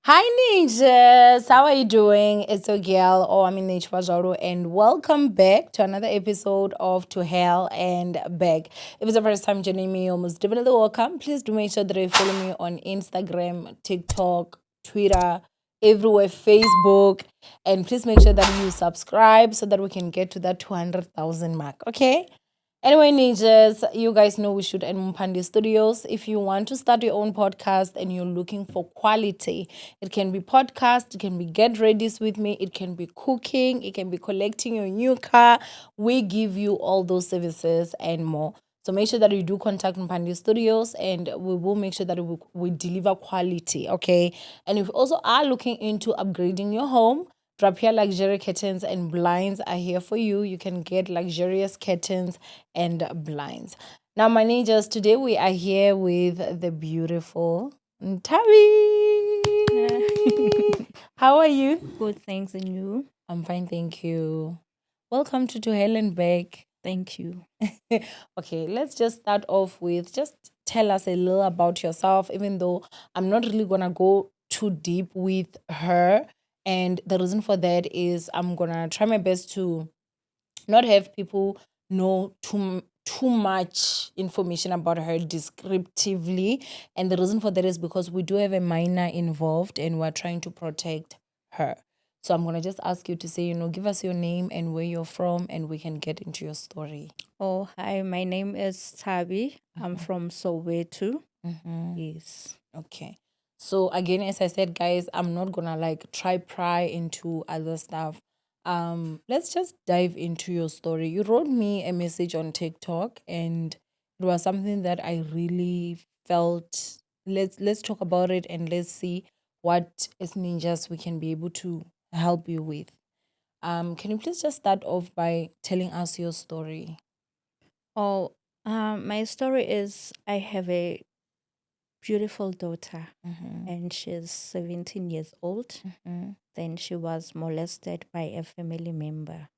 Hi ninjas, how are you doing? It's your girl, Owamie, and welcome back to another episode of To Hell and Back. If it's the first time joining me, you're most definitely welcome. Please do make sure that you follow me on Instagram, TikTok, Twitter, everywhere, Facebook, and please make sure that you subscribe so that we can get to that 200,000 mark. Okay. Anyway, ninjas, you guys know we shoot at Mumpandi Studios. If you want to start your own podcast and you're looking for quality, it can be podcast, it can be get readies with me, it can be cooking, it can be collecting your new car. We give you all those services and more. So make sure that you do contact Mumpandi Studios and we will make sure that we deliver quality, okay? And if you also are looking into upgrading your home, Drapier luxury curtains and blinds are here for you. You can get luxurious curtains and blinds. Now, my ninjas, today we are here with the beautiful Tavi. How are you? Good, thanks, and you? I'm fine, thank you. Welcome to Helen Beck. Thank you. Okay, let's just start off with just tell us a little about yourself, even though I'm not really gonna go too deep with her. And the reason for that is I'm gonna try my best to not have people know too much information about her descriptively, and the reason for that is because we do have a minor involved and we're trying to protect her. So I'm going to just ask you to say, give us your name and where you're from and we can get into your story. Oh, hi, my name is Tabi. I'm from Soweto. Yes. Okay. So again, as I said, guys, I'm not gonna try pry into other stuff. Let's just dive into your story. You wrote me a message on TikTok and it was something that I really felt. Let's talk about it and let's see what as ninjas we can be able to help you with. Can you please just start off by telling us your story? Oh, my story is I have a beautiful daughter, and she's 17 years old. Then she was molested by a family member.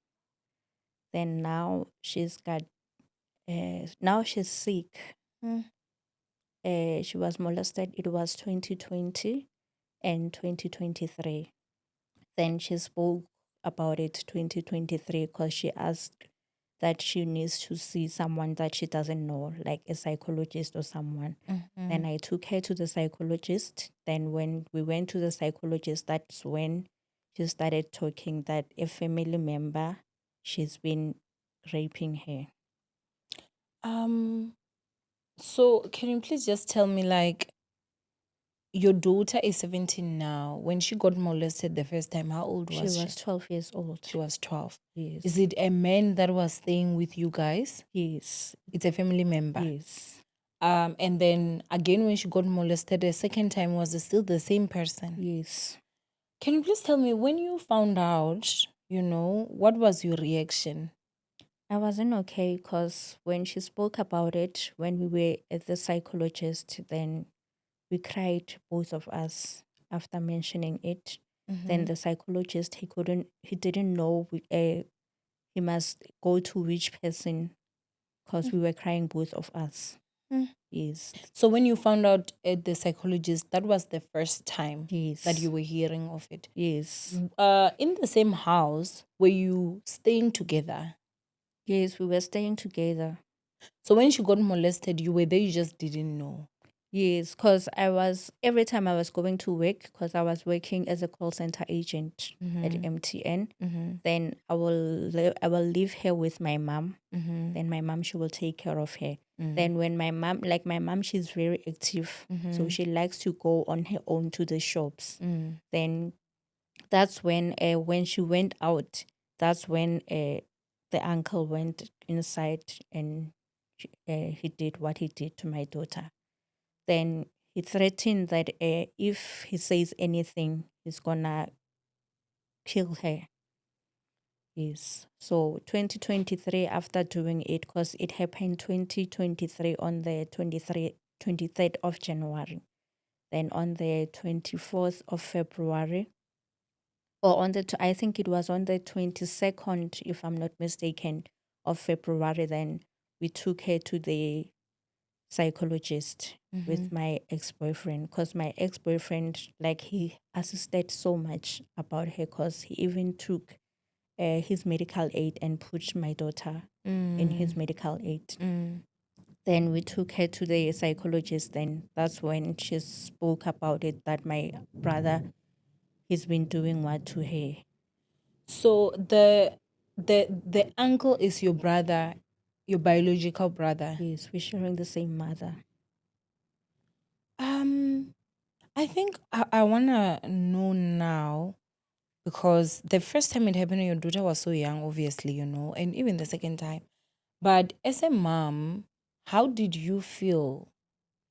Then now she's sick. She was molested. It was 2020 and 2023. Then she spoke about it 2023 because she asked that she needs to see someone that she doesn't know, like a psychologist or someone. Then I took her to the psychologist. Then when we went to the psychologist, that's when she started talking that a family member, she's been raping her. Um, so can you please just tell me your daughter is 17 now. When she got molested the first time, how old She was she? was 12 years old. She was 12. Yes. Is it a man that was staying with you guys? Yes. It's a family member. Yes. And then again, when she got molested the second time, was it still the same person? Yes. Can you please tell me when you found out, what was your reaction? I wasn't okay because when she spoke about it, when we were at the psychologist, then we cried, both of us, after mentioning it. Then the psychologist, he didn't know he must go to which person because we were crying, both of us. Mm. Yes. So when you found out at the psychologist, that was the first time Yes. that you were hearing of it. Yes. In the same house, were you staying together? Yes, we were staying together. So when she got molested, you were there, you just didn't know. Yes, because every time I was going to work, because I was working as a call center agent at MTN, then I will leave her with my mom. Then my mom, she will take care of her. Then when my mom, she's very active. So she likes to go on her own to the shops. Then that's when she went out, that's when the uncle went inside and he did what he did to my daughter. Then he threatened that if he says anything, he's gonna kill her. Yes. So 2023, after doing it, because it happened 2023 on the 23rd of January. Then on the 24th of February, or I think it was on the 22nd, if I'm not mistaken, of February, then we took her to the psychologist. with my ex-boyfriend, because my ex-boyfriend, like, he assisted so much about her, because he even took his medical aid and put my daughter in his medical aid. Then we took her to the psychologist. Then that's when she spoke about it, that my brother, he's been doing what to her. So the uncle is your brother, your biological brother. Yes, we're sharing the same mother. I think I wanna know now, because the first time it happened, your daughter was so young, obviously, and even the second time. But as a mom, how did you feel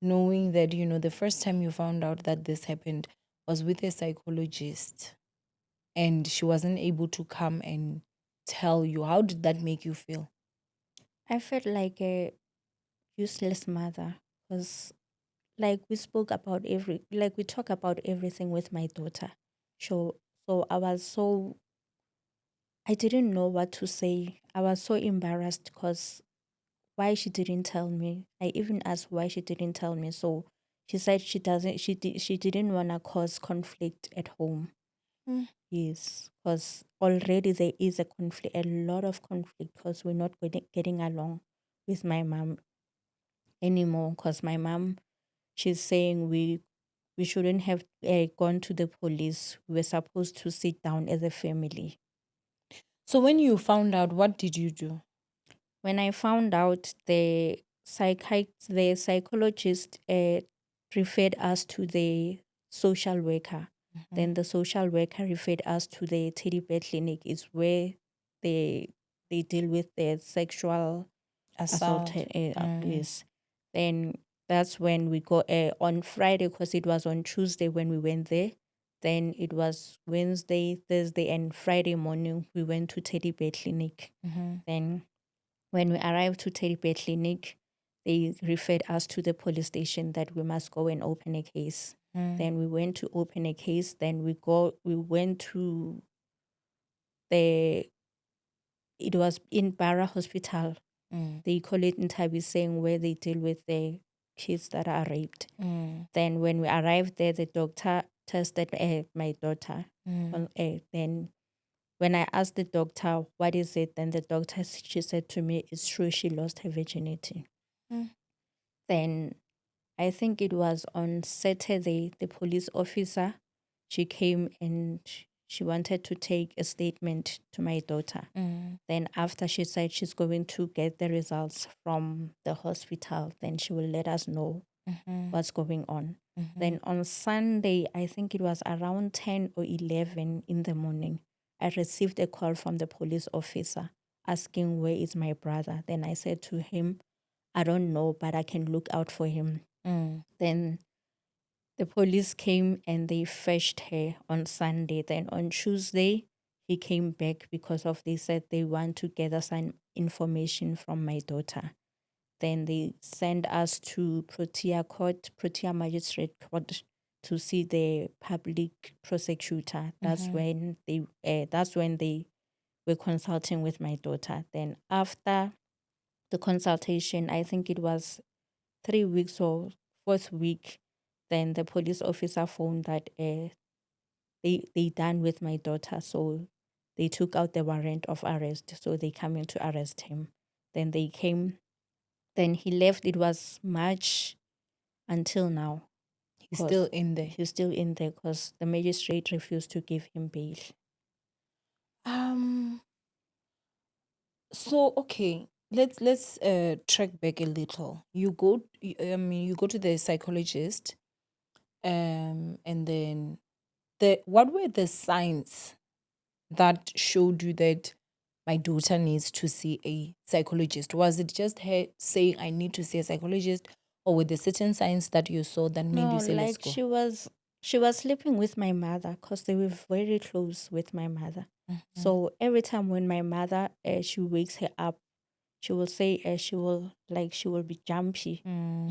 knowing that, the first time you found out that this happened was with a psychologist and she wasn't able to come and tell you? How did that make you feel? I felt like a useless mother, because like we talk about everything with my daughter. So I didn't know what to say. I was so embarrassed, because why she didn't tell me. I even asked why she didn't tell me. So she said she didn't want to cause conflict at home. Mm. Yes, because already there is a conflict, a lot of conflict, because we're not getting along with my mom anymore. Because my mom, she's saying we shouldn't have gone to the police. We were supposed to sit down as a family. So when you found out, what did you do? When I found out, the psychologist referred us to the social worker. Then the social worker referred us to the teddy bear clinic. Is where they they deal with the sexual assault. Assault. Yes. Then that's when we go on Friday, because it was on Tuesday when we went there. Then it was Wednesday, Thursday, and Friday morning we went to teddy bear clinic. Then when we arrived to Teddy Bear Clinic, they referred us to the police station that we must go and open a case. Then we went to open a case. Then we went to the, it was in Barra Hospital. They call it in Tabiseng, where they deal with the kids that are raped. Then when we arrived there, the doctor tested my daughter. Then when I asked the doctor, what is it? Then the doctor, she said to me, it's true, she lost her virginity. Then I think it was on Saturday, the police officer, she came and she wanted to take a statement to my daughter. Then after she said she's going to get the results from the hospital, then she will let us know what's going on. Then on Sunday, I think it was around 10 or 11 in the morning, I received a call from the police officer asking where is my brother. Then I said to him, I don't know, but I can look out for him. Then the police came and they fetched her on Sunday. Then on Tuesday, he came back because of, they said they want to gather some information from my daughter. Then they send us to Protea Magistrate Court, to see the public prosecutor. That's when they were consulting with my daughter. Then after the consultation, I think it was 3 weeks or fourth week, then the police officer phoned that they done with my daughter, so they took out the warrant of arrest, so they coming to arrest him. Then they came, then he left. It was March until now. He's still in there. He's still in there because the magistrate refused to give him bail. Um. So okay, let's track back a little. You go to the psychologist, and then what were the signs that showed you that my daughter needs to see a psychologist? Was it just her saying I need to see a psychologist, or were there certain signs that you saw that made No, you say let's like go? she was sleeping with my mother because they were very close with my mother. So every time when my mother she wakes her up, she will say she will be jumpy,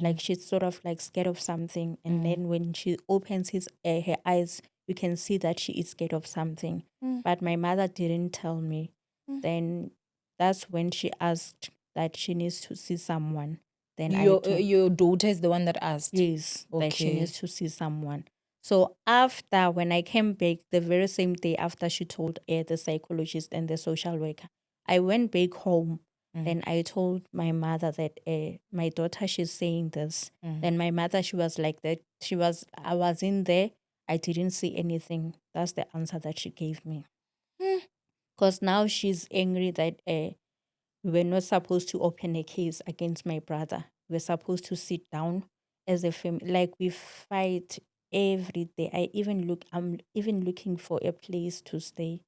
like she's sort of like scared of something. And then when she opens her eyes, you can see that she is scared of something. But my mother didn't tell me. Then that's when she asked that she needs to see someone. Then I told, Your daughter is the one that asked. yes, that she Okay. needs to see someone. So after, when I came back, the very same day after she told the psychologist and the social worker, I went back home. Then I told my mother that my daughter, she's saying this. Then my mother, she was like that. I was in there. I didn't see anything. That's the answer that she gave me. Mm. Because now she's angry that we were not supposed to open a case against my brother. We're supposed to sit down as a family. Like we fight every day. I'm even looking for a place to stay.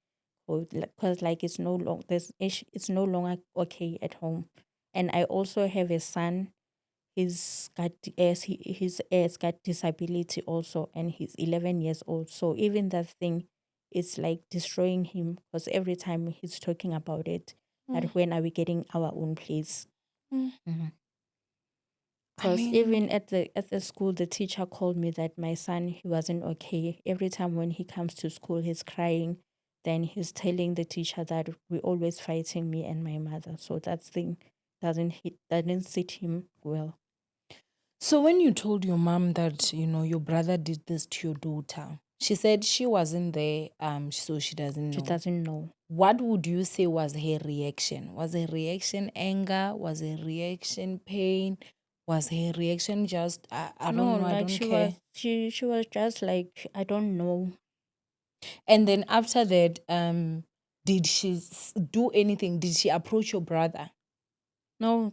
Because like it's no longer okay at home. And I also have a son. He's got disability also, and he's 11 years old. So even that thing is like destroying him, because every time he's talking about it, that when are we getting our own place? Mm. I Because mean, even at the school, the teacher called me that my son, he wasn't okay. Every time when he comes to school, he's crying. Then he's telling the teacher that we're always fighting, me and my mother. So that thing doesn't sit him well. so when you told your mom that, your brother did this to your daughter, she said she wasn't there, so she doesn't She know. doesn't know. What would you say was her reaction? Was her reaction anger? Was her reaction pain? Was her reaction just, I No, don't know, I like don't care? she was just like, I don't know. And then after that, did she do anything? Did she approach your brother? No,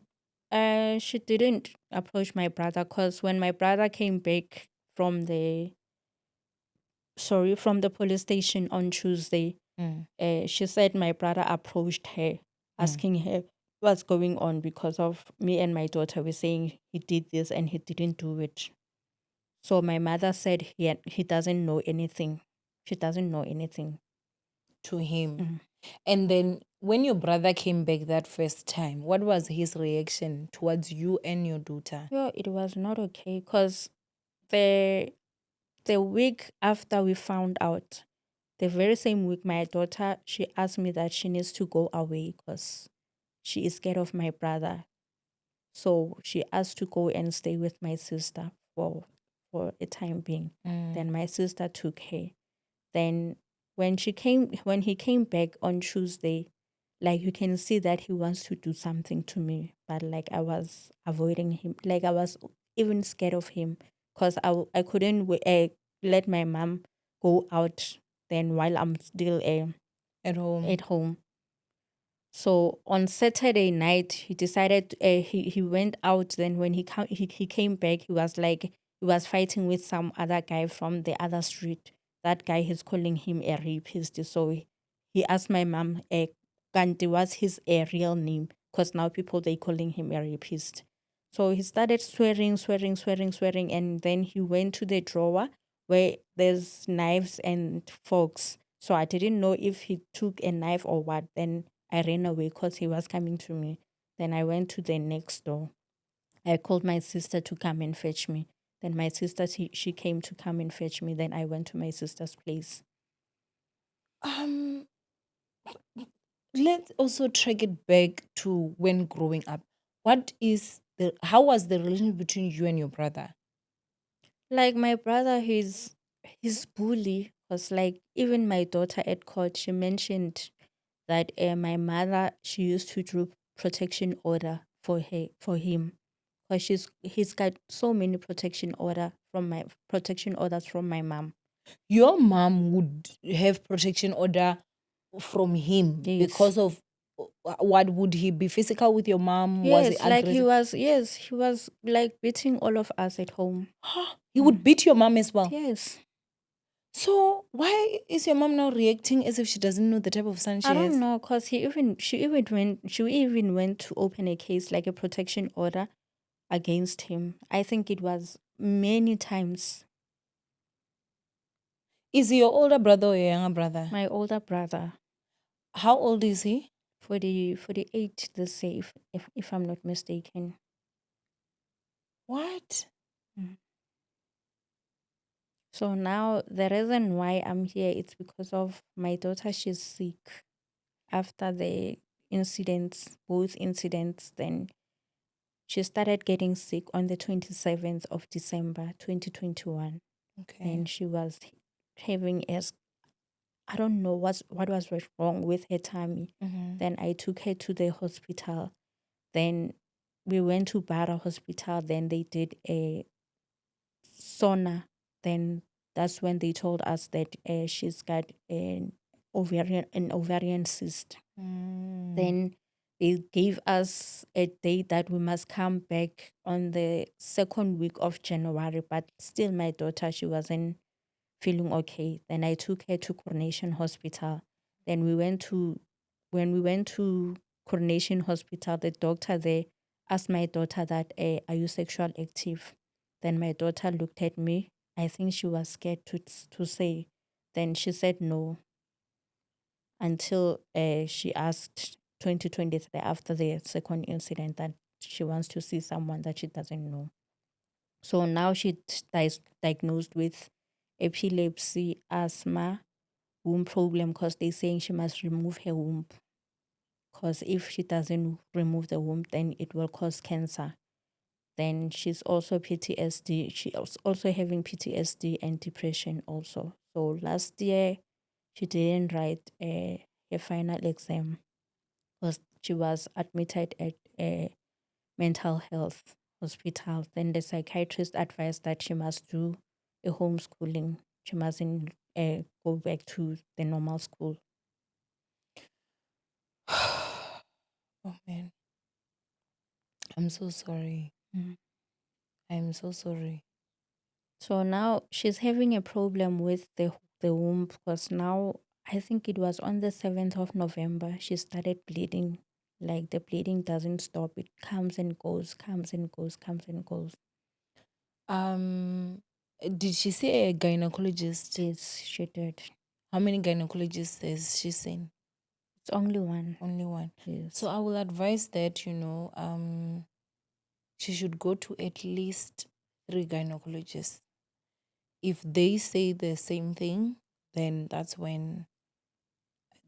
she didn't approach my brother, because when my brother came back from from the police station on Tuesday, Mm, she said my brother approached her, mm. asking her what's going on, because of me and my daughter were saying he did this and he didn't do it. So my mother said he doesn't know anything. She doesn't know anything. To him. Mhm. And then when your brother came back that first time, what was his reaction towards you and your daughter? Yeah, it was not okay, because the the week after we found out, the very same week, my daughter, she asked me that she needs to go away because she is scared of my brother. So she asked to go and stay with my sister for a time being. Mm. Then my sister took her. Then when he came back on Tuesday, like you can see that he wants to do something to me, but like I was avoiding him. Like I was even scared of him, because I couldn't let my mom go out then while I'm still At home. at home. So on Saturday night, he decided he went out. Then when he came back, he was like he was fighting with some other guy from the other street. That guy is calling him a rapist. So he asked my mom, Kanti, what's his real name? Because now people they calling him a rapist. So he started swearing, swearing, swearing, swearing, and then he went to the drawer where there's knives and forks. So I didn't know if he took a knife or what. Then I ran away because he was coming to me. Then I went to the next door. I called my sister to come and fetch me. Then my sister, she came to come and fetch me. Then I went to my sister's place. Um, let's also track it back to when growing up. How was the relationship between you and your brother? Like my brother, he's bully. Because like even my daughter at court, she mentioned that my mother, she used to do protection order for him, because he's got so many protection orders from my mom. Your mom would have protection order from him Yes. because of what? Would he be physical with your mom? Was he Yes, like aggressive? he was like beating all of us at home. He would beat your mom as well. Yes. So why is your mom now reacting as if she doesn't know the type of son I she don't has? know, cause she even went to open a case, like a protection order against him. I think it was many times. Is he your older brother or your younger brother? My older brother, How old is he? 48 this year, if I'm not mistaken. What? Mm. So now the reason why I'm here, it's because of my daughter. She's sick after the incidents, both incidents. Then She started getting sick on the 27th of December 2021. Okay. Then she was having as I don't know what was wrong with her tummy. Mm-hmm. Then I took her to the hospital. Then we went to Bara Hospital. Then they did a sauna. Then that's when they told us that she's got an ovarian cyst. Mm. Then they gave us a date that we must come back on the second week of January. But still, my daughter, she wasn't feeling okay. Then I took her to Coronation Hospital. Then when we went to Coronation Hospital, the doctor there asked my daughter that, are you sexual active? Then my daughter looked at me. I think she was scared to say. Then she said no until she asked 2023 after the second incident that she wants to see someone that she doesn't know. So now she's diagnosed with epilepsy, asthma, womb problem because they're saying she must remove her womb. Because if she doesn't remove the womb, then it will cause cancer. Then she's also PTSD. She was also having PTSD and depression also. So last year, she didn't write her final exam because she was admitted at a mental health hospital. Then the psychiatrist advised that she must do a homeschooling. She mustn't go back to the normal school. Oh man, I'm so sorry. Mm. I'm so sorry. So now she's having a problem with the womb because now I think it was on the 7th of November she started bleeding. Like the bleeding doesn't stop. It comes and goes, comes and goes, comes and goes. Um, did she see a gynecologist? Yes, she did. How many gynecologists has she seen? It's only one. Only one. So Yes. I will advise that, she should go to at least three gynecologists. If they say the same thing, then that's when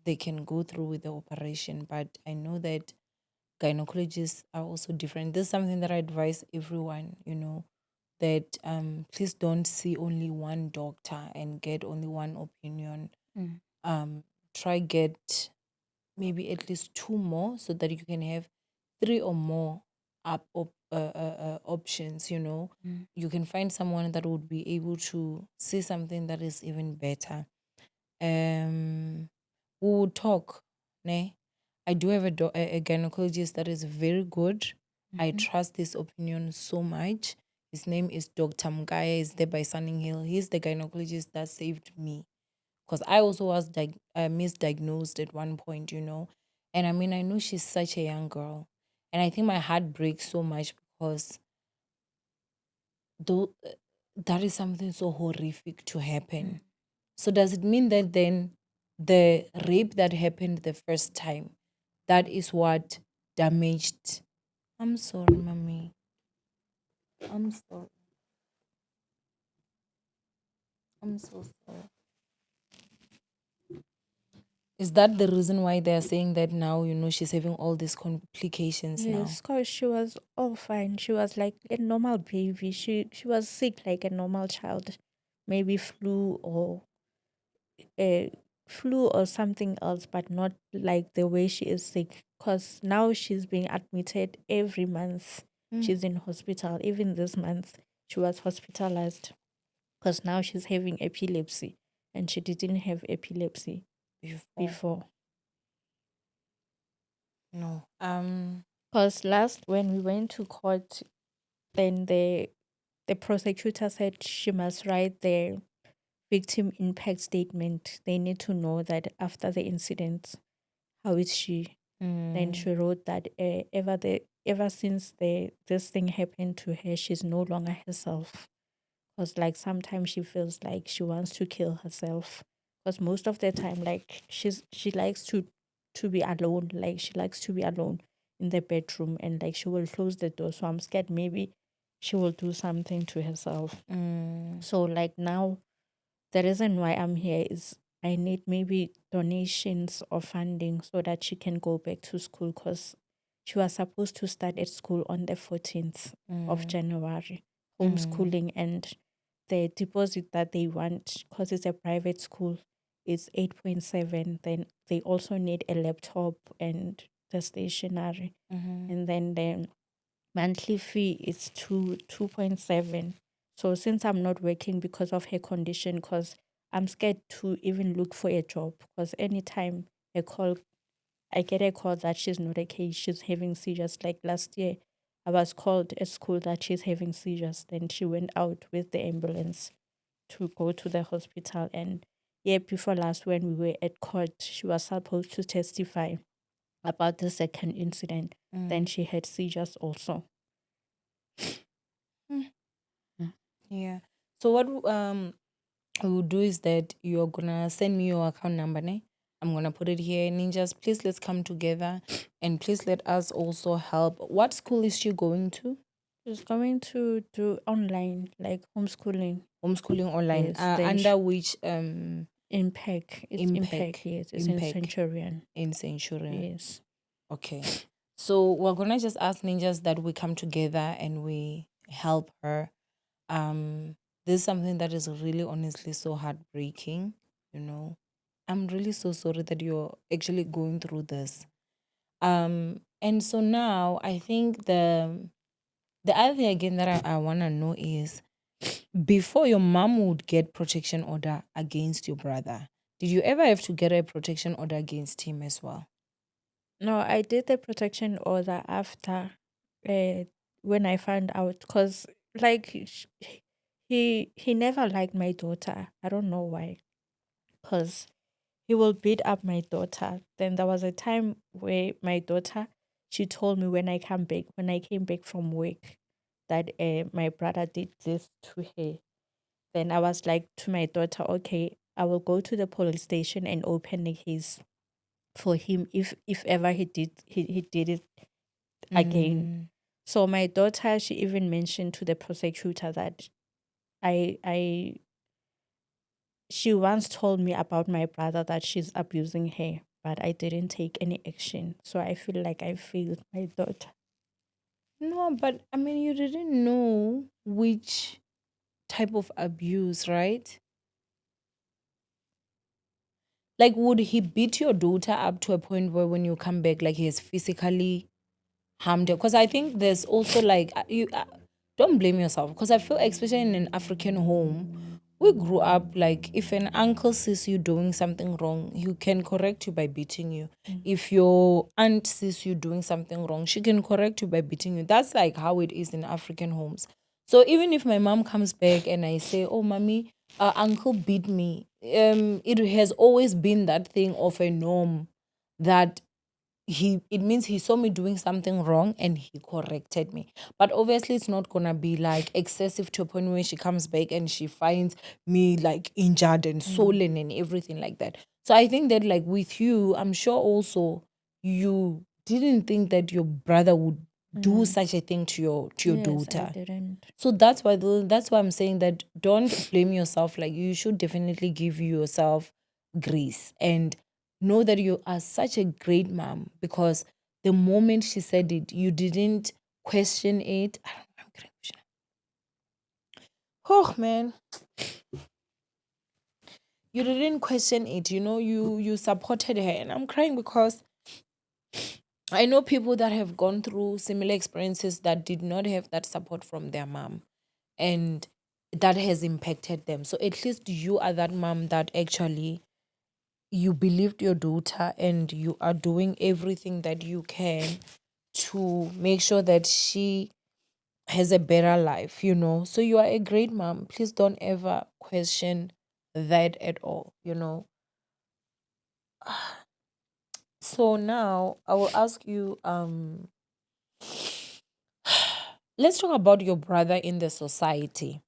they can go through with the operation. But I know that gynecologists are also different. This is something that I advise everyone, that please don't see only one doctor and get only one opinion. Mm. Try get maybe at least two more so that you can have three or more options. Mm. You can find someone that would be able to see something that is even better. We will talk, ne? I do have a gynecologist that is very good. I Mhm. trust his opinion so much. His name is Dr. Mgaya. He's there by Sunning Hill. He's the gynecologist that saved me because I also was misdiagnosed at one point, And I mean, I know she's such a young girl, and I think my heart breaks so much because though that is something so horrific to Mm. happen. So does it mean that then the rape that happened the first time, that is what damaged? I'm sorry, mommy. I'm sorry. I'm so sorry. Is that the reason why they're saying that now, she's having all these complications now? Yes, because she was all fine. She was like a normal baby. She was sick like a normal child. Maybe uh, flu or something else, but not like the way she is sick. Because now she's being admitted every month. Mm. She's in hospital. Even this month, she was hospitalized because now she's having epilepsy and she didn't have epilepsy Before. before. No. Because last when we went to court, then the prosecutor said she must write the victim impact statement. They need to know that after the incident, how is she? Then Mm. she wrote that ever since this thing happened to her, she's no longer herself. Because like sometimes she feels like she wants to kill herself. Because most of the time, like she likes to be alone. Like she likes to be alone in the bedroom, and like she will close the door. So I'm scared maybe she will do something to herself. Mm. So like now the reason why I'm here is I need maybe donations or funding so that she can go back to school because she was supposed to start at school on the 14th of January, Mm. homeschooling, and the deposit that they want, because it's a private school, is 8.7. Then they also need a laptop and the stationery. And then the monthly fee is 2.7. So since I'm not working because of her condition, because I'm scared to even look for a job, because anytime a call I get a call that she's not okay, she's having seizures. Like last year, I was called at school that she's having seizures. Then she went out with the ambulance to go to the hospital. And yeah, before last, when we were at court, she was supposed to testify about the second incident. Then she had seizures also. Mm. Mm. Yeah. So what we'll do is that you're gonna send me your account number, ne? I'm gonna put it here. Ninjas, please let's come together and please let us also help. What school is she going to? She's going to do online, like homeschooling. Homeschooling online. Yes, then Under which Impact. It's Impact, impact yes. It's in impact Centurion. in Centurion. Yes. Okay. So we're gonna just ask ninjas that we come together and we help her. This is something that is really honestly so heartbreaking, you know. I'm really so sorry that you're actually going through this. And so now I think the other thing again that I wanna know is before your mom would get protection order against your brother, did you ever have to get a protection order against him as well? No, I did the protection order after uh, when I found out, because like he never liked my daughter. I don't know why, because he will beat up my daughter. Then there was a time where my daughter, she told me when I came back from work, that my brother did this to her. Then I was like to my daughter, okay, I will go to the police station and open a case for him if ever he did it again. Mm. So my daughter, she even mentioned to the prosecutor that I she once told me about my brother that she's abusing her, but I didn't take any action. So I feel like I failed my daughter. No, but I mean, you didn't know which type of abuse, right? Like, would he beat your daughter up to a point where when you come back, like he has physically harmed her? Because I think there's also like you don't blame yourself. Because I feel, especially in an African home, we grew up like if an uncle sees you doing something wrong, he can correct you by beating you. Mm. If your aunt sees you doing something wrong, she can correct you by beating you. That's like how it is in African homes. So even if my mom comes back and I say, "Oh, mommy, uncle beat me," it has always been that thing of a norm that it means he saw me doing something wrong and he corrected me. But obviously it's not gonna be like excessive to a point where she comes back and she finds me like injured and Mm. swollen and everything like that. So I think that like with you, I'm sure also you didn't think that your brother would do Mm. such a thing to your Yes, I daughter. didn't. So that's why I'm saying that don't blame yourself. Like you should definitely give yourself grace and know that you are such a great mom because the moment she said it, you didn't question it. I don't know. I'm getting emotional. Oh man, you didn't question it. You know, you supported her, and I'm crying because I know people that have gone through similar experiences that did not have that support from their mom, and that has impacted them. So at least you are that mom that actually you believed your daughter and you are doing everything that you can to make sure that she has a better life, you know. So you are a great mom. Please don't ever question that at all, you know. So now I will ask you let's talk about your brother in the society.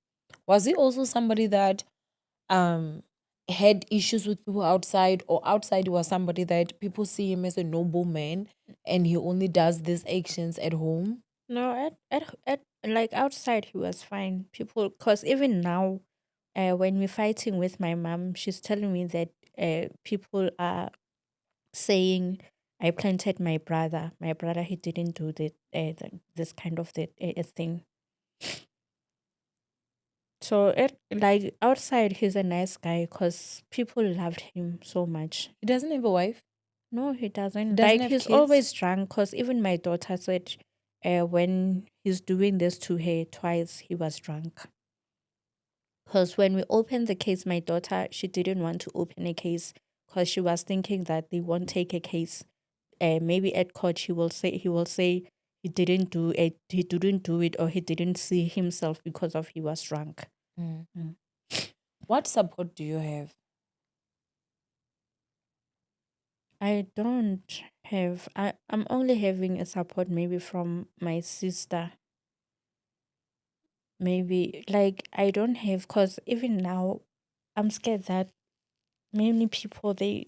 Was he also somebody that um had issues with people outside, or outside he was somebody that people see him as a noble man and he only does these actions at home? No, at like outside he was fine. People, cause even now, when we're fighting with my mom, she's telling me that people are saying I planted my brother. My brother, he didn't do this kind of thing. So like outside, he's a nice guy because people loved him so much. He doesn't have a wife. No, he He doesn't. doesn't Like have he's kids. always drunk. Cause even my daughter said, when he's doing this to her twice, he was drunk. Because when we opened the case, my daughter, she didn't want to open a case because she was thinking that they won't take a case. Maybe at court he will say he didn't do it, or he didn't see himself because of he was drunk. Mm. Mm. What support do you have? I don't have. I'm only having a support maybe from my sister. Maybe like I don't have, cause even now I'm scared that many people they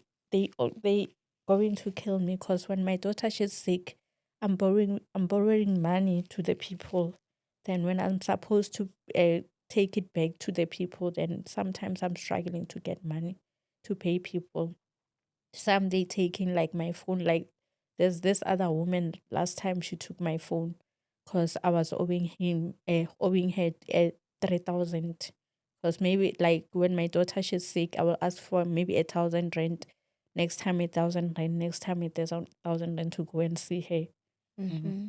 going to kill me, because when my daughter she's sick, I'm borrowing money to the people. Then when I'm supposed to take it back to the people, then sometimes I'm struggling to get money to pay people. Some they taking like my phone. Like there's this other woman last time she took my phone because I was owing her 3,000. Because maybe like when my daughter she's sick, I will ask for maybe 1,000 rent. Next time 1,000 rent. Next time 1,000 rent to go and see her. Mhm. Mm-hmm.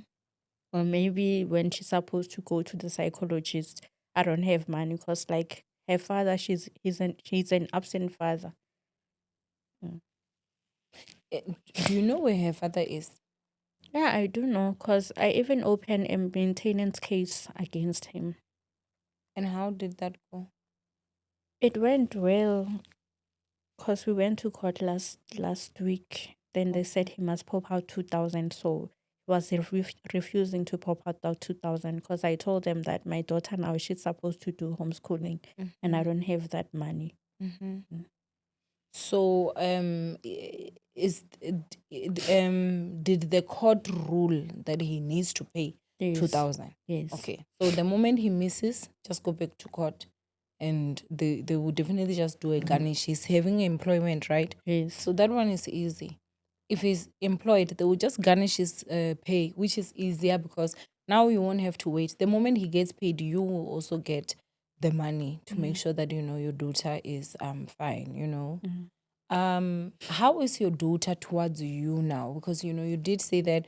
Or maybe when she's supposed to go to the psychologist, I don't have money because like her father, he's an absent father. Mm. Do you know where her father is? Yeah, I do know because I even opened a maintenance case against him. And how did that go? It went well because we went to court last week. Then they said Okay. he must pop out 2,000. So he was refusing to pop out that 2,000 because I told them that my daughter now she's supposed to do homeschooling and I Mm-hmm. don't have that money. Mm-hmm. Mm. So, did the court rule that he needs to pay Yes, 2,000? yes, Okay. So the moment he misses, just go back to court, and they will definitely just do a garnish. He's having employment, right? yes. So that one is easy. If he's employed, they will just garnish his pay, which is easier because now you won't have to wait. The moment he gets paid, you will also get the money to make Mm, sure that your daughter is fine. mm. How is your daughter towards you now? Because you did say that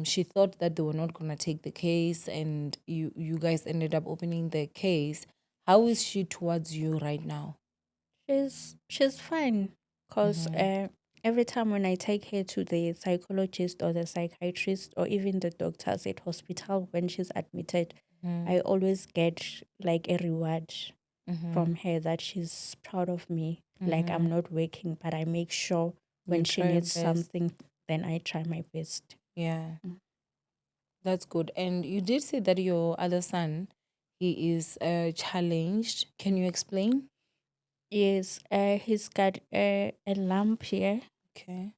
she thought that they were not gonna take the case, and you guys ended up opening the case. How is she towards you right now? She's fine because Mm-hmm. every time when I take her to the psychologist or the psychiatrist or even the doctors at hospital when she's admitted, I always get like a reward Mm-hmm. from her that she's proud of me. Like I'm Mm-hmm. not working, but I make sure You when she try your needs best. something, then I try my best. Yeah, Mm. that's good. And you did say that your other son, he is challenged. Can you explain? Yes, he's got a lump here Okay.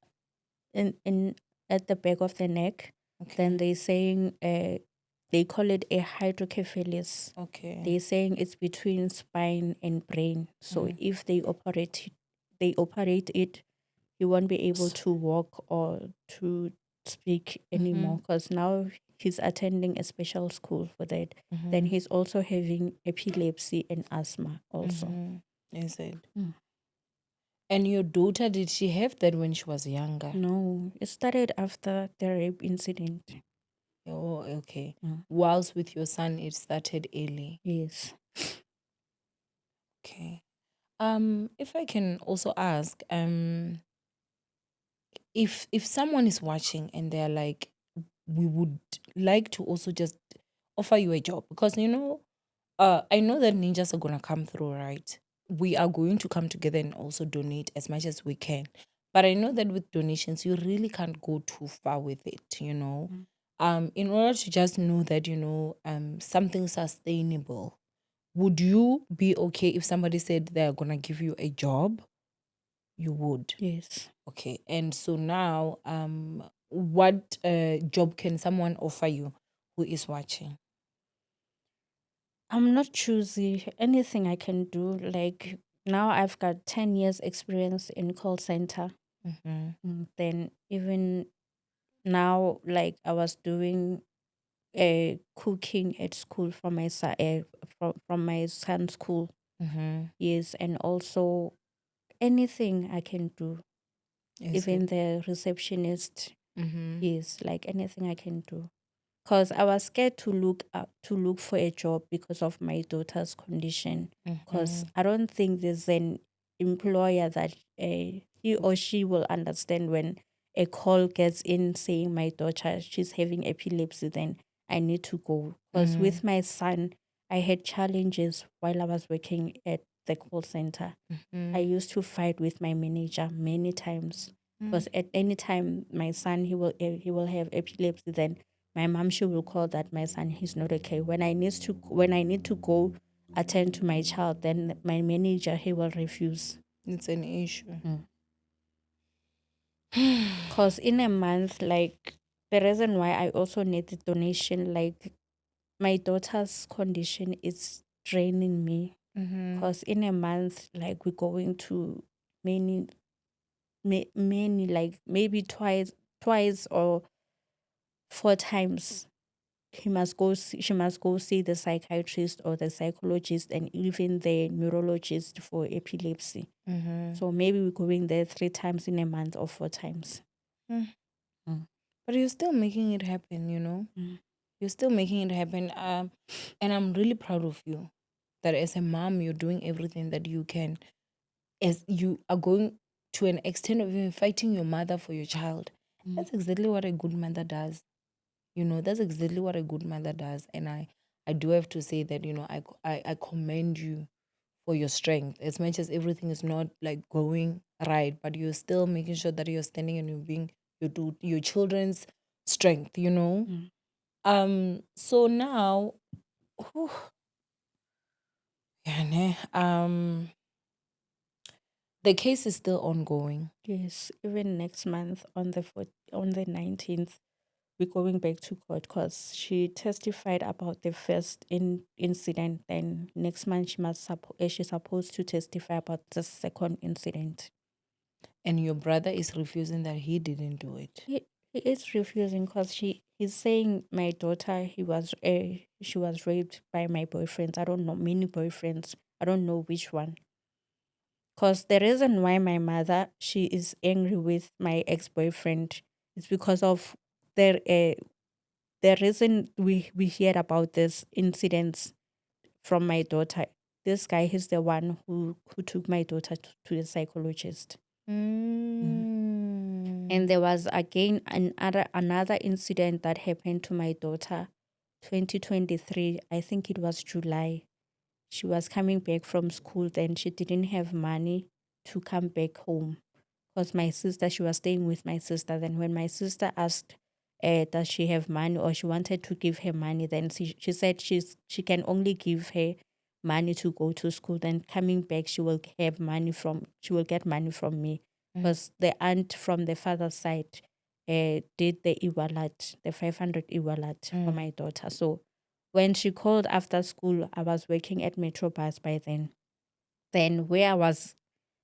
in at the back of the neck. Then Okay. they saying they call it a hydrocephalus. Okay. They're saying it's between spine and brain. So Mm. if they operate it, he won't be able S- to walk or to speak Mm-hmm. anymore because now he's attending a special school for that. Then Mm-hmm. he's also having epilepsy and asthma also. Mm-hmm. Is it? Mm. And your daughter, did she have that when she was younger? No, it started after the rape incident. Oh, okay. Mm. Whilst with your son, it started early. Yes. Okay. If I can also ask, if someone is watching and they're like, we would like to also just offer you a job, because I know that ninjas are gonna come through, right? We are going to come together and also donate as much as we can. But I know that with donations, you really can't go too far with it. Mm. In order to just know that, something sustainable, would you be okay if somebody said they're gonna give you a job? You would. Yes. Okay. And so now, what job can someone offer you who is watching? I'm not choosy. Anything I can do. Like now I've got 10 years experience in call center. Then even now, like I was doing cooking at school from my son, from my son's school. Yes, and also anything I can do, Is even it? the receptionist. Mm-hmm. Yes, like anything I can do. Cause I was scared to look for a job because of my daughter's condition. Cause I don't think there's an employer that he or she will understand when a call gets in saying my daughter she's having epilepsy. Then I need to go. Cause with my son, I had challenges while I was working at the call center. I used to fight with my manager many times because at any time my son he will have epilepsy. Then my mom she will call that my son he's not okay. When I need to go attend to my child, then my manager he will refuse. It's an issue. Cause in a month, like the reason why I also need the donation, like my daughter's condition is draining me. Cause in a month, like we're going to many many like maybe twice or four times she must go see the psychiatrist or the psychologist and even the neurologist for epilepsy. So maybe we're going there 3 times in a month or 4 times. Mm. Mm. But you're still making it happen, You're still making it happen. And I'm really proud of you that as a mom, you're doing everything that you can. As you are going to an extent of even fighting your mother for your child. That's exactly what a good mother does. That's exactly what a good mother does. And I do have to say that, I commend you for your strength. As much as everything is not like going right, but you're still making sure that you're standing and you're being your children's strength. Mm. So now, whew, yeah, the case is still ongoing. Yes, even next month on the 19th, we're going back to court because she testified about the first incident. Then next month she's supposed to testify about the second incident. And your brother is refusing that he didn't do it. He is refusing because he's saying my daughter she was raped by my boyfriends. I don't know many boyfriends. I don't know which one. Cause the reason why my mother she is angry with my ex boyfriend is because of the reason we heard about this incidents from my daughter. This guy is the one who took my daughter to the psychologist. Mm. Mm. And there was again another incident that happened to my daughter 2023. I think it was July. She was coming back from school, then she didn't have money to come back home because my sister, she was staying with my sister. Then when my sister asked, does she have money or she wanted to give her money, then she said she can only give her money to go to school. Then coming back, she will get money from me because the aunt from the father's side did the e-wallet, the 500 e-wallet for my daughter. So when she called after school, I was working at Metro Bus by then. Then where I was,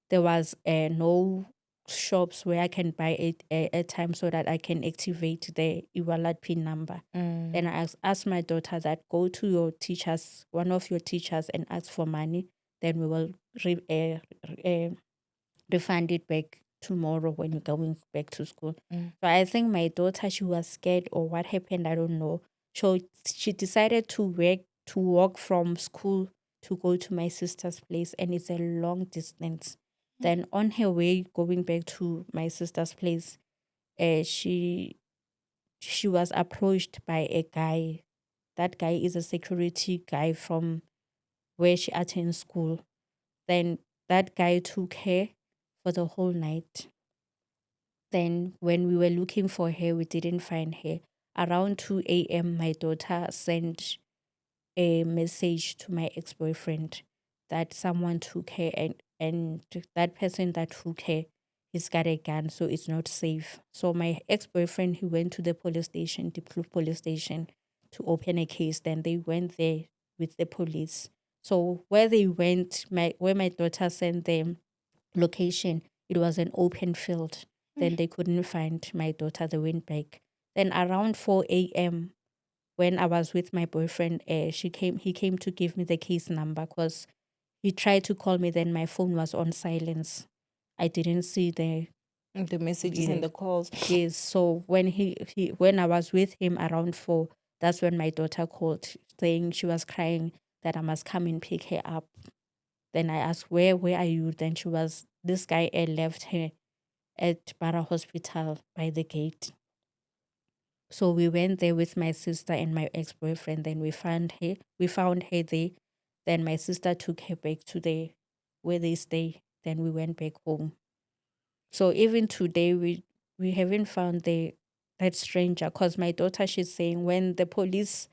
there was no shops where I can buy a time so that I can activate the e-wallet PIN number. Then I asked my daughter that go to your teachers, one of your teachers, and ask for money. Then we will refund it back tomorrow when you're going back to school. So I think my daughter, she was scared or what happened, I don't know. So she decided to walk from school to go to my sister's place, and it's a long distance. Then on her way going back to my sister's place, she was approached by a guy. That guy is a security guy from where she attends school. Then that guy took her for the whole night. Then when we were looking for her, we didn't find her. Around 2 a.m., my daughter sent a message to my ex-boyfriend that someone took her, and that person that took her, he's got a gun, so it's not safe. So my ex-boyfriend, he went to the police station, the Kloof police station, to open a case. Then they went there with the police. So where they went, where my daughter sent them location It was an open field. Then they couldn't find my daughter. They went back. Then around 4 a.m., when I was with my boyfriend, he came to give me the case number because he tried to call me. Then my phone was on silence. I didn't see The messages and the the calls. yes. So when when I was with him around 4, that's when my daughter called, saying she was crying that I must come and pick her up. Then I asked, where are you? Then this guy left her at Bara Hospital by the gate. So we went there with my sister and my ex-boyfriend. Then we found her. We found her there. Then my sister took her back to where they stay. Then we went back home. So even today we haven't found that stranger, because my daughter, she's saying when the police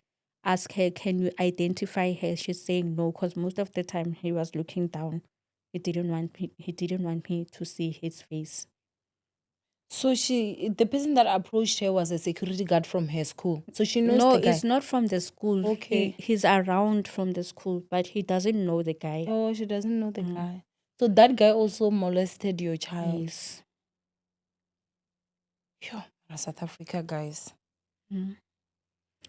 ask her, can you identify her? She's saying no, because most of the time he was looking down. He didn't want me to see his face. So the person that approached her was a security guard from her school. So she knows No, the it's guy. not from the school. Okay. He's around from the school, but he doesn't know the guy. Oh, she doesn't know the guy. So that guy also molested your child. Yes. Phew, South Africa, guys. Mm.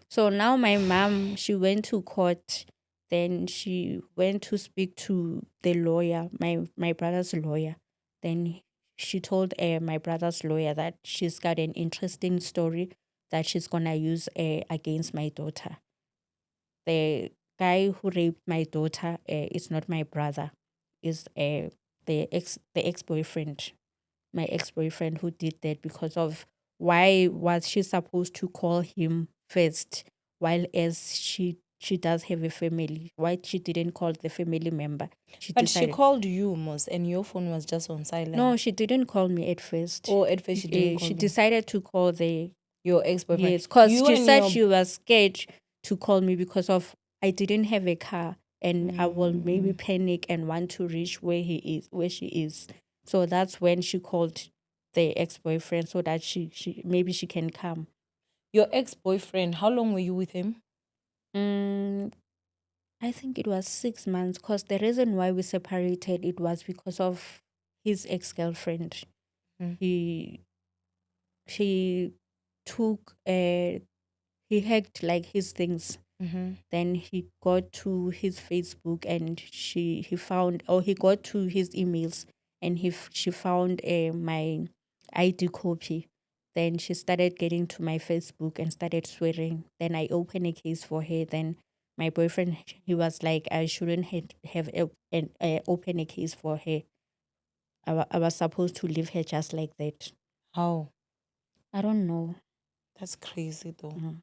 So now my mom, she went to court. Then she went to speak to the lawyer, my brother's lawyer. Then she told my brother's lawyer that she's got an interesting story that she's gonna use against my daughter. The guy who raped my daughter is not my brother. Is the ex boyfriend, my ex boyfriend who did that, because of why was she supposed to call him first, while as she does have a family? Why she didn't call the family member? She But she decided. called you, Mos, and your phone was just on silent. No, she didn't call me at first. Oh, at first she didn't call She you. decided to call Your ex-boyfriend. yes, because You she and said your she was scared to call me because of I didn't have a car and I will maybe panic and want to reach where she is. So that's when she called the ex-boyfriend so that she maybe she can come. your ex-boyfriend, how long were you with him? Mm, I think it was 6 months, because the reason why we separated, it was because of his ex-girlfriend. Mm. He she took he hacked like his things. Mm-hmm. Then he got to his Facebook and he found, or he got to his emails, and she found my ID copy. Then she started getting to my Facebook and started swearing. Then I opened a case for her. Then my boyfriend, he was like, I shouldn't have open a case for her. I was supposed to leave her just like that. How? I don't know. That's crazy though. Mm.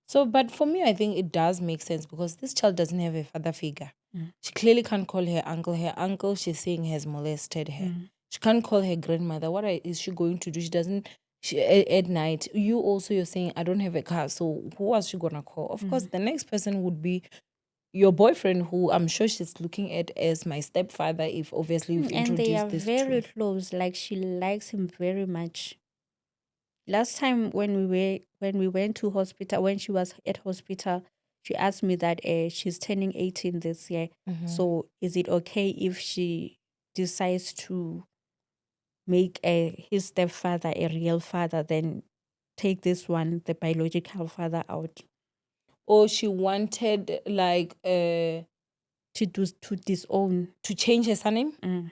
So, but for me, I think it does make sense because this child doesn't have a father figure. Mm. She clearly can't call her uncle. Her uncle, she's saying, has molested her. Mm. She can't call her grandmother. Is she going to do? She doesn't. At night, you also, you're saying, I don't have a car. So who was she gonna call? Of course, the next person would be your boyfriend, who I'm sure she's looking at as my stepfather. If obviously you've And they are introduced this very to. close. Like she likes him very much. Last time when we went to hospital, when she was at hospital, she asked me that she's turning 18 this year. So is it okay if she decides to make his stepfather a real father, then take this one, the biological father, out Or she wanted like to disown? to change her surname. Mm.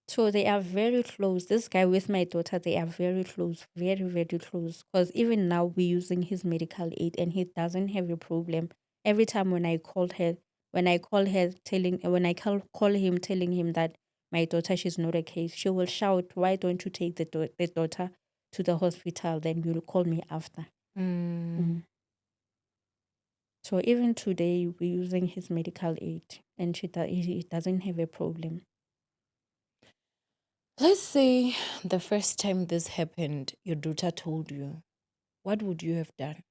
So they are very close. This guy with my daughter, they are very close, very, very close. Because even now we're using his medical aid and he doesn't have a problem. Every time when I call him telling him that my daughter, she's not okay, she will shout, why don't you take the daughter to the hospital? Then you'll call me after. Mm. So even today we're using his medical aid and he doesn't have a problem. Let's say the first time this happened, your daughter told you, what would you have done?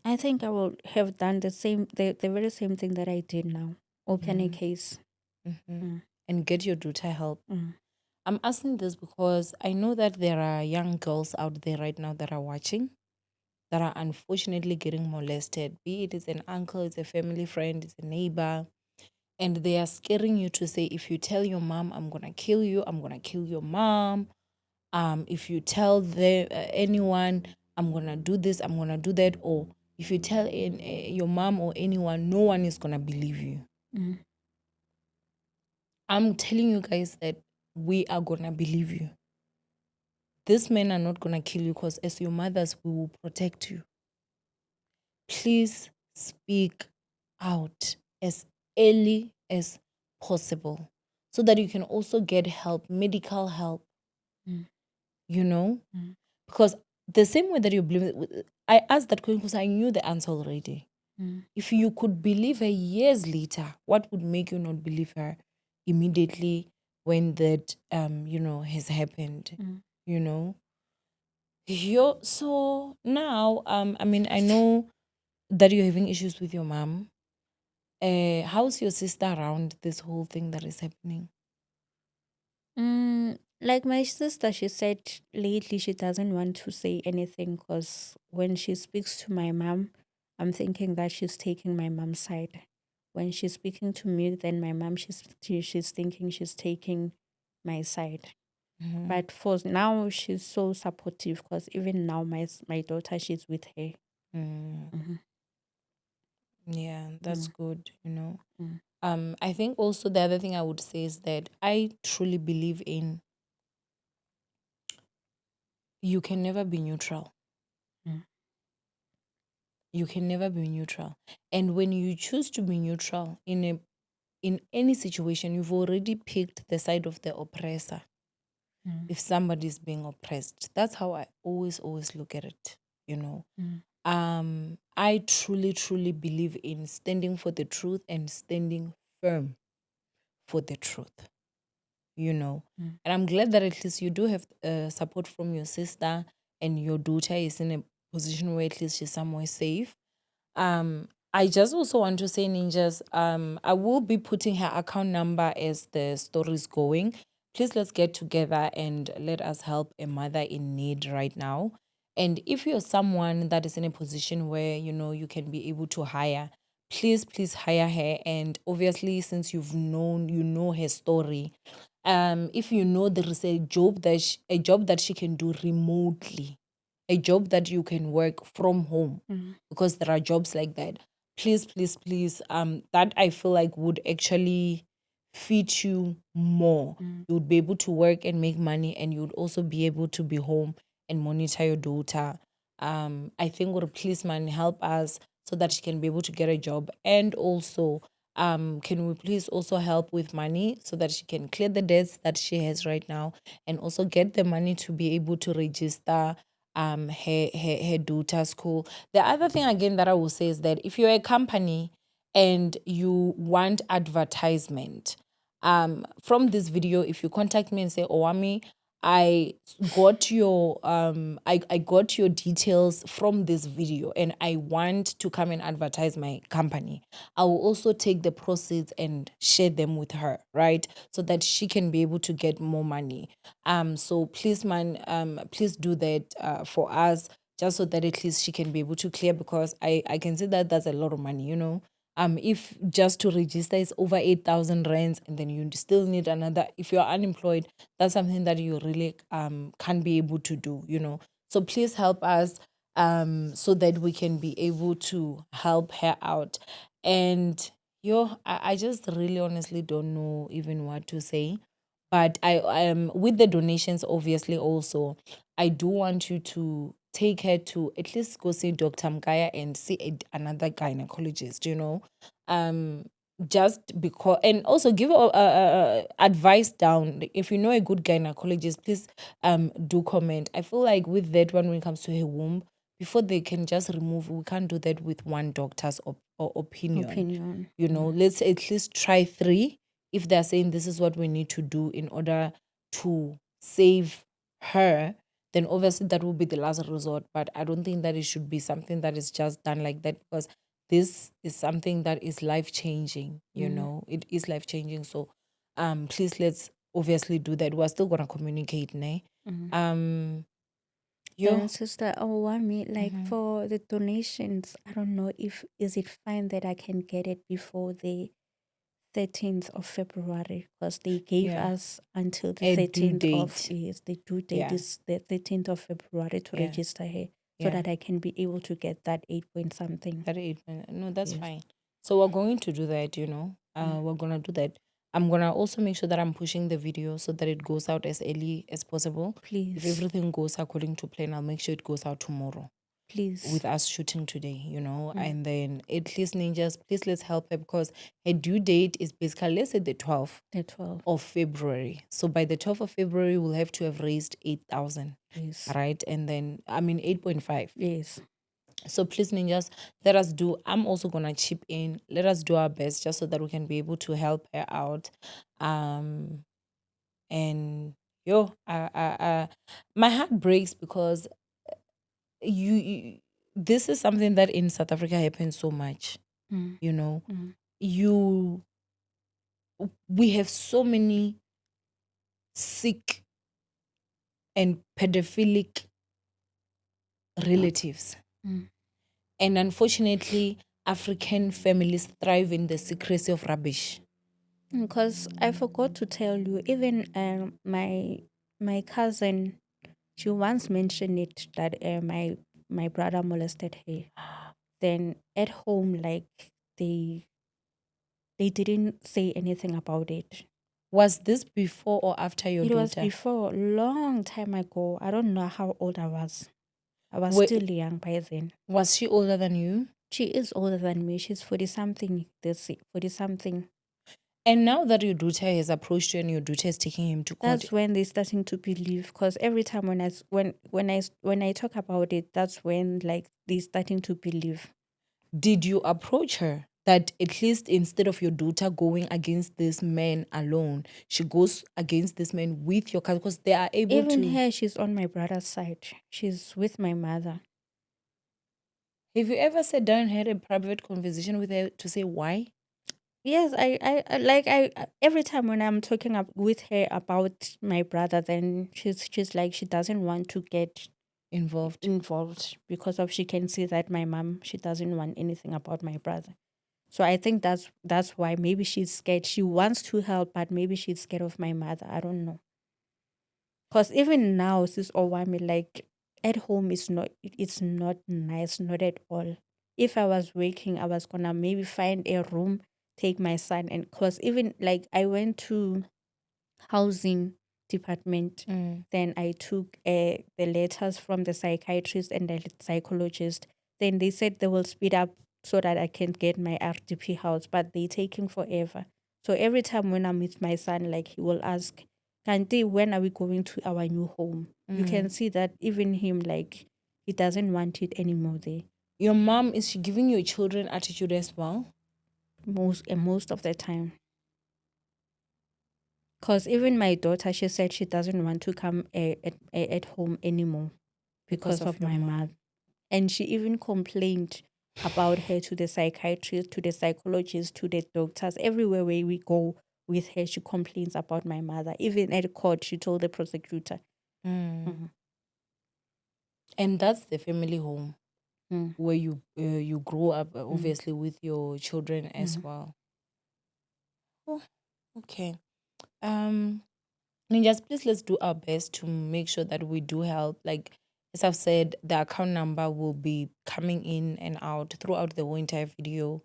I think I will have done the very same thing that I did now. Open a case. Mm, And get your daughter help. mm, I'm asking this because I know that there are young girls out there right now that are watching that are unfortunately getting molested. Be it it's an uncle, it's a family friend, it's a neighbor. and they are scaring you to say, if you tell your mom, I'm gonna kill you, I'm gonna kill your mom. If you tell anyone, I'm gonna do this, I'm gonna do that, or if you tell your mom or anyone, no one is gonna believe you. I'm telling you guys that we are gonna believe you. These men are not gonna kill you, because as your mothers, we will protect you. Please speak out as early as possible so that you can also get help, medical help, you know? Because the same way that you believe it, I asked that question because I knew the answer already. If you could believe her years later, what would make you not believe her immediately when that has happened? You know? So now, I mean, I know that you're having issues with your mom. How's your sister around this whole thing that is happening? Like my sister, she said lately she doesn't want to say anything because when she speaks to my mom, I'm thinking that she's taking my mom's side. When she's speaking to me, then my mom, she's thinking she's taking my side. But for now, she's so supportive because even now, my daughter, she's with her. Mm, yeah, that's Mm, good. mm, I think also the other thing I would say is that I truly believe in you can never be neutral. mm, You can never be neutral. And when you choose to be neutral in any situation, you've already picked the side of the oppressor. mm, If somebody is being oppressed, that's how I always look at it, you know. mm, I truly believe in standing for the truth and standing firm for the truth, you know. mm, And I'm glad that at least you do have support from your sister, and your daughter is in a position where at least she's somewhere safe. I just also want to say, ninjas, I will be putting her account number as the story is going. Please let's get together and let us help a mother in need right now. And if you're someone that is in a position where you can be able to hire, please hire her. And obviously, since you know her story, if you know there is a job that she can do remotely, a job that you can work from home, mm, because there are jobs like that. Please, that I feel like would actually fit you more. mm, You would be able to work and make money, and you would also be able to be home and monitor your daughter. I think would please man help us so that she can be able to get a job, and also can we please also help with money so that she can clear the debts that she has right now, and also get the money to be able to register her daughter school. The other thing again that I will say is that if you're a company and you want advertisement from this video, if you contact me and say, Owamie, I I got your details from this video and I want to come and advertise my company, I will also take the proceeds and share them with her, right? So that she can be able to get more money. So please, man, please do that for us, just so that at least she can be able to clear, because I can see that that's a lot of money. If just to register is over 8,000 rands, and then you still need another, if you're unemployed, that's something that you really can be able to do. So please help us so that we can be able to help her out. And I just really honestly don't know even what to say. But I with the donations, obviously, also I do want you to take her to at least go see Dr. Mgaya and see another gynecologist. Um, just because, and also give advice down. Like, if you know a good gynecologist, please do comment. I feel like with that one, when it comes to her womb, before they can just remove, we can't do that with one doctor's opinion. opinion. Let's at least try three. If they're saying this is what we need to do in order to save her, then obviously that will be the last resort. But I don't think that it should be something that is just done like that, because this is something that is life changing. It is life changing. So please, let's obviously do that. We're still gonna communicate, ne? Mm. Um And yo Sister Owami, like mhm. for the donations, I don't know if is it fine that I can get it before the 13th of February because they gave Yeah. us until the A due 13th of, date. yes, the due date Yeah. is the 13th of February to Yeah. register her so Yeah. that I can be able to get that 8 point something. That 8 no, that's Yes. fine. So we're going to do that, you know. We're gonna do that. I'm gonna also make sure that I'm pushing the video so that it goes out as early as possible. If Please, everything goes according to plan, I'll make sure it goes out tomorrow please. with us shooting today, you know. And then at least ninjas, please let's help her because her due date is basically, let's say, the 12th The 12th. of February. So by the 12th of February, we'll have to have raised 8,000, Yes. right? And then, I mean, 8.5. Yes. So please, ninjas, let us do. I'm also gonna chip in. Let us do our best just so that we can be able to help her out. And yo, my heart breaks because you this is something that in South Africa happens so much. Mm. You know, Mm. you we have so many sick and pedophilic relatives. Mm. And unfortunately, African families thrive in the secrecy of rubbish. Because I forgot to tell you, even my cousin, she once mentioned it that my brother molested her. Then at home, like they didn't say anything about it. Was this before or after your It was daughter? before, long time ago. I don't know how old I was. I was Wait, still young by then. was she older than you? She is older than me. She's 40 something. This 40 something. And now that your daughter has approached you and your daughter is taking him to court, That's when they're starting to believe. Because every time when I talk about it, that's when like they're starting to believe. did you approach her that at least instead of your daughter going against this man alone, she goes against this man with your cousin because they are able Even to. her, she's on my brother's side. She's with my mother. Have you ever sat down and had a private conversation with her to say why? Yes, every time when I'm talking up with her about my brother, then she's like she doesn't want to get Involved. involved because of she can see that my mom she doesn't want anything about my brother. So I think that's why maybe she's scared. She wants to help, but maybe she's scared of my mother. I don't know. Cause even now, sis Owamie, like at home is not it's not nice, not at all. If I was working, I was gonna maybe find a room, take my son, and cause even like I went to housing department, Mm. then I took the letters from the psychiatrist and the psychologist. Then they said they will speed up so that I can get my RDP house, but they taking forever. So every time when I'm with my son, like he will ask, Kanti, when are we going to our new home? You can see that even him, like, he doesn't want it anymore there. Your mom, is she giving your children attitude as well? Most of the time. Because even my daughter, she said she doesn't want to come at home anymore because of your my mom. mother. And she even complained about her to the psychiatrist, to the psychologist, to the doctors. Everywhere where we go with her, she complains about my mother. Even at court, she told the prosecutor. Mm. And that's the family home where you grow up, obviously, with your children as well. Oh, okay. Ninjas, please let's do our best to make sure that we do help. Like as I've said, the account number will be coming in and out throughout the whole entire video.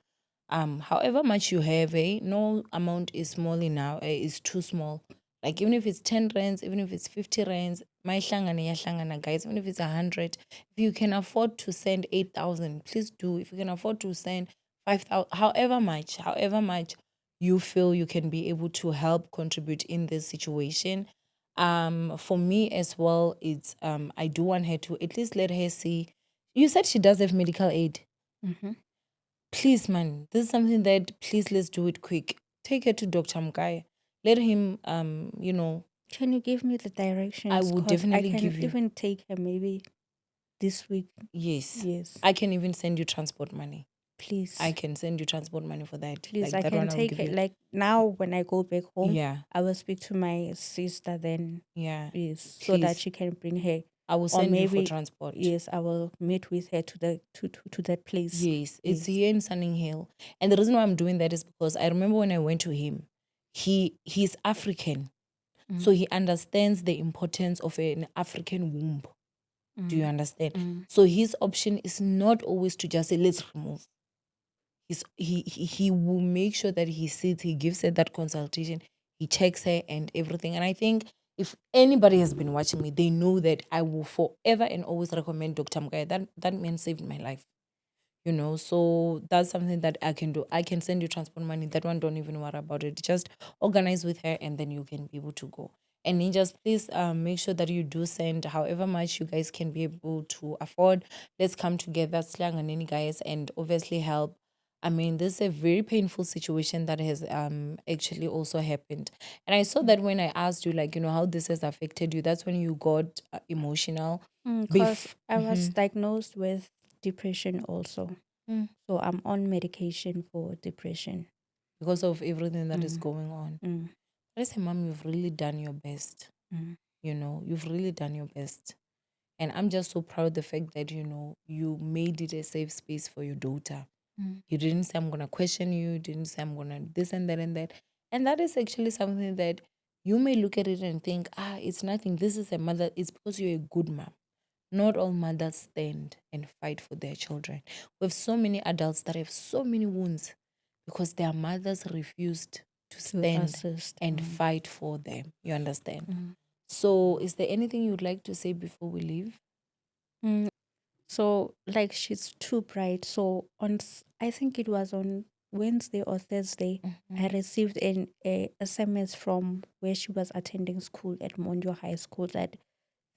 However much you have, no amount is small enough, is too small. Like even if it's 10 rands, even if it's 50 rands, my hlangana guys, even if it's 100, if you can afford to send 8,000, please do. If you can afford to send 5,000, however much you feel you can be able to help contribute in this situation. For me as well, it's I do want her to at least let her see. You said she does have medical aid. Mm-hmm. Please, man, this is something that please let's do it quick. Take her to Dr. Mkai. Let him Can you give me the I directions? will Because I definitely can give you. even take her maybe this week. Yes. Yes. I can even send you transport money. Please. I can send you transport money for that. Please, Like I that can one I will take give it. you. Like now, when I go back home, Yeah. I will speak to my sister then. Yeah. Yes, so that Please. she can bring her. I will or send you for maybe transport. yes, I will meet with her to the to that place. Yes, it's Yes. here in Sunning Hill. And the reason why I'm doing that is because I remember when I went to him, he's African. So he understands the importance of an African womb. Do you understand? So his option is not always to just say, let's remove. He will make sure that he sits, he gives her that consultation, he checks her and everything. And I think if anybody has been watching me, they know that I will forever and always recommend Dr. Mugaya. That man saved my life. So that's something that I can do. I can send you transport money. That one, don't even worry about it. Just organize with her and then you can be able to go. And ninjas, please make sure that you do send however much you guys can be able to afford. Let's come together, slang and any guys, and obviously help. I mean, this is a very painful situation that has actually also happened. And I saw that when I asked you, like, how this has affected you, that's when you got emotional. Because I was diagnosed with depression also. So I'm on medication for depression. Because of everything that is going on. Mm. I say, Mom, you've really done your best. You've really done your best. And I'm just so proud of the fact that, you made it a safe space for your daughter. You didn't say, I'm going to question you. You didn't say, I'm going to this and that and that. And that is actually something that you may look at it and think, it's nothing. This is a mother. It's because you're a good mom. Not all mothers stand and fight for their children. We have so many adults that have so many wounds because their mothers refused to stand assist. and fight for them. You understand? So, is there anything you'd like to say before we leave? So like she's too bright. So I think it was on Wednesday or Thursday, I received an SMS from where she was attending school at Mondio High School that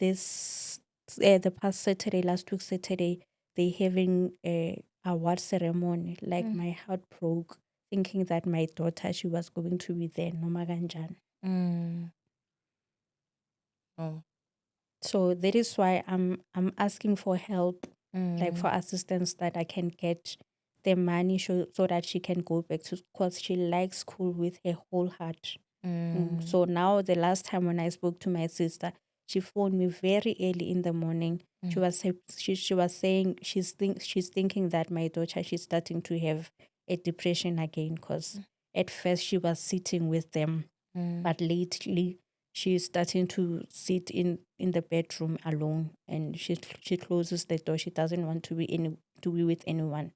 this the past Saturday, last week Saturday, they having a award ceremony. Like my heart broke thinking that my daughter, she was going to be there, Noma Ganjan. Oh. So that is why I'm asking for help, like for assistance that I can get the money so that she can go back to, because she likes school with her whole heart. So now the last time when I spoke to my sister, she phoned me very early in the morning. She was saying she's thinking that my daughter, she's starting to have a depression again, because at first she was sitting with them, but lately she's starting to sit in the bedroom alone, and she closes the door. She doesn't want to be with anyone.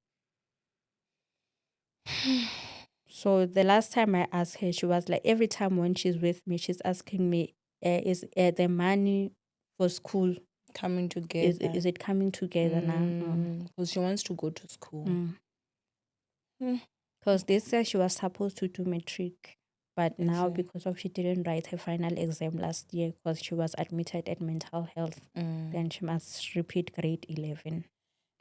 So the last time I asked her, she was like, every time when she's with me, she's asking me, is the money for school Coming together. is it coming together now? Because she wants to go to school. Because this year she was supposed to do matric, but now Exactly. because of she didn't write her final exam last year because she was admitted at mental health, then she must repeat grade 11.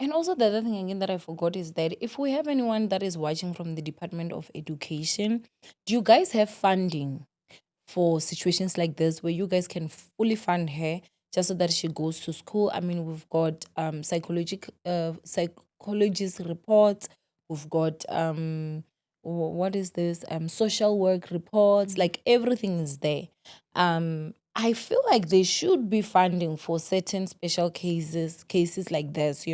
And also the other thing again that I forgot is that if we have anyone that is watching from the Department of Education, do you guys have funding for situations like this where you guys can fully fund her just so that she goes to school? I mean, we've got psychologist reports, we've got what is this social work reports, like everything is there. I feel like there should be funding for certain special cases like this.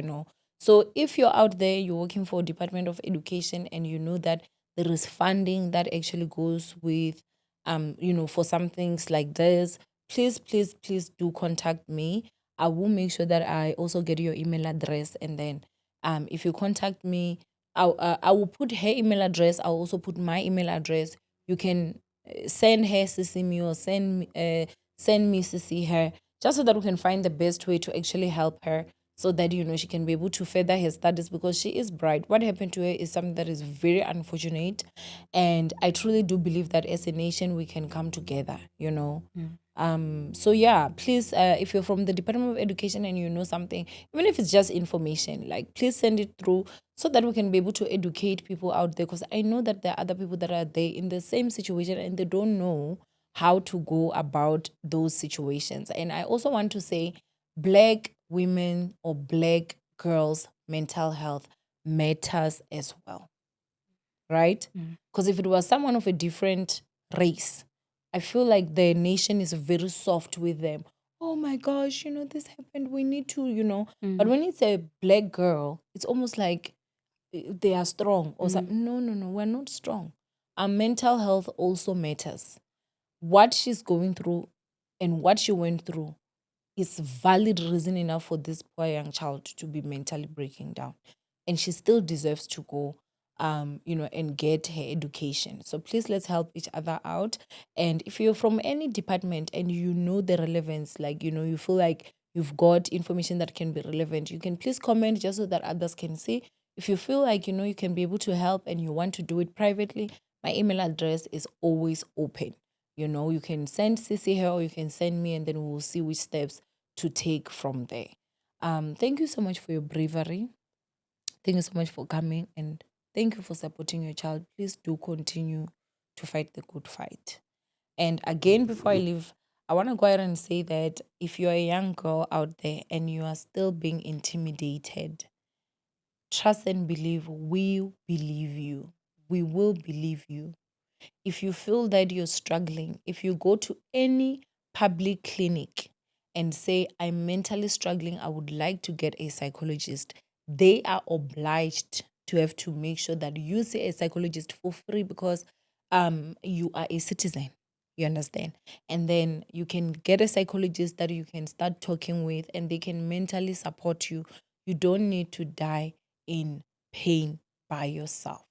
So if you're out there, you're working for Department of Education and you know that there is funding that actually goes with for some things like this, please do contact me. I will make sure that I also get your email address, and then if you contact me, I will put her email address. I'll also put my email address. You can send her CC me or send me CC her, just so that we can find the best way to actually help her, so that she can be able to further her studies, because she is bright. What happened to her is something that is very unfortunate, and I truly do believe that as a nation we can come together. So yeah, please, if you're from the Department of Education and you know something, even if it's just information, like, please send it through so that we can be able to educate people out there, because I know that there are other people that are there in the same situation and they don't know how to go about those situations. And I also want to say, Black women or Black girls' mental health matters as well, right? Because if it was someone of a different race, I feel like the nation is very soft with them. oh my gosh, this happened. We need to, But Mm. when it's a black girl, it's almost like they are strong or Mm. something. No, no, no, we're not strong. Our mental health also matters. What she's going through and what she went through is valid reason enough for this poor young child to be mentally breaking down. And she still deserves to go and get her education. So please let's help each other out. And if you're from any department and you know the relevance, like you feel like you've got information that can be relevant, you can please comment just so that others can see. If you feel like you can be able to help and you want to do it privately, my email address is always open. You can send CC her or you can send me, and then we will see which steps to take from there. Thank you so much for your bravery. Thank you so much for coming, and thank you for supporting your child. Please do continue to fight the good fight. And again, before I leave, I want to go ahead and say that if you're a young girl out there and you are still being intimidated, trust and believe we believe you. We will believe you. If you feel that you're struggling, if you go to any public clinic and say, I'm mentally struggling, I would like to get a psychologist, they are obliged to have to make sure that you see a psychologist for free because you are a citizen. You understand? And then you can get a psychologist that you can start talking with and they can mentally support you. You don't need to die in pain by yourself.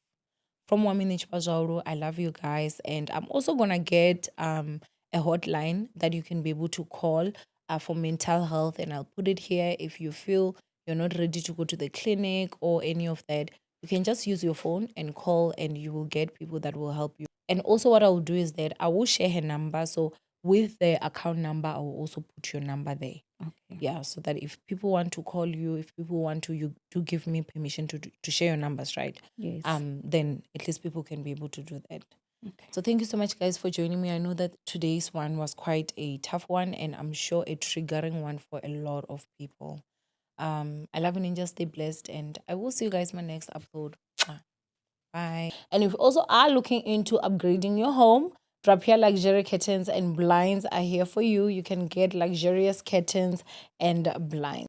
From Owamie, I love you guys. And I'm also going to get a hotline that you can be able to call for mental health. And I'll put it here. If you feel you're not ready to go to the clinic or any of that, you can just use your phone and call and you will get people that will help you. And also what I will do is that I will share her number. So with the account number, I will also put your number there. Okay. Yeah, so that if people want to call you, if people want to, you do give me permission to share your numbers, right? Yes. Then at least people can be able to do that. Okay. So thank you so much, guys, for joining me. I know that today's one was quite a tough one, and I'm sure a triggering one for a lot of people. I love you, Ninja. Stay blessed, and I will see you guys in my next upload. Bye. And if you also are looking into upgrading your home, Drapier Luxury Curtains and Blinds are here for you. You can get luxurious curtains and blinds.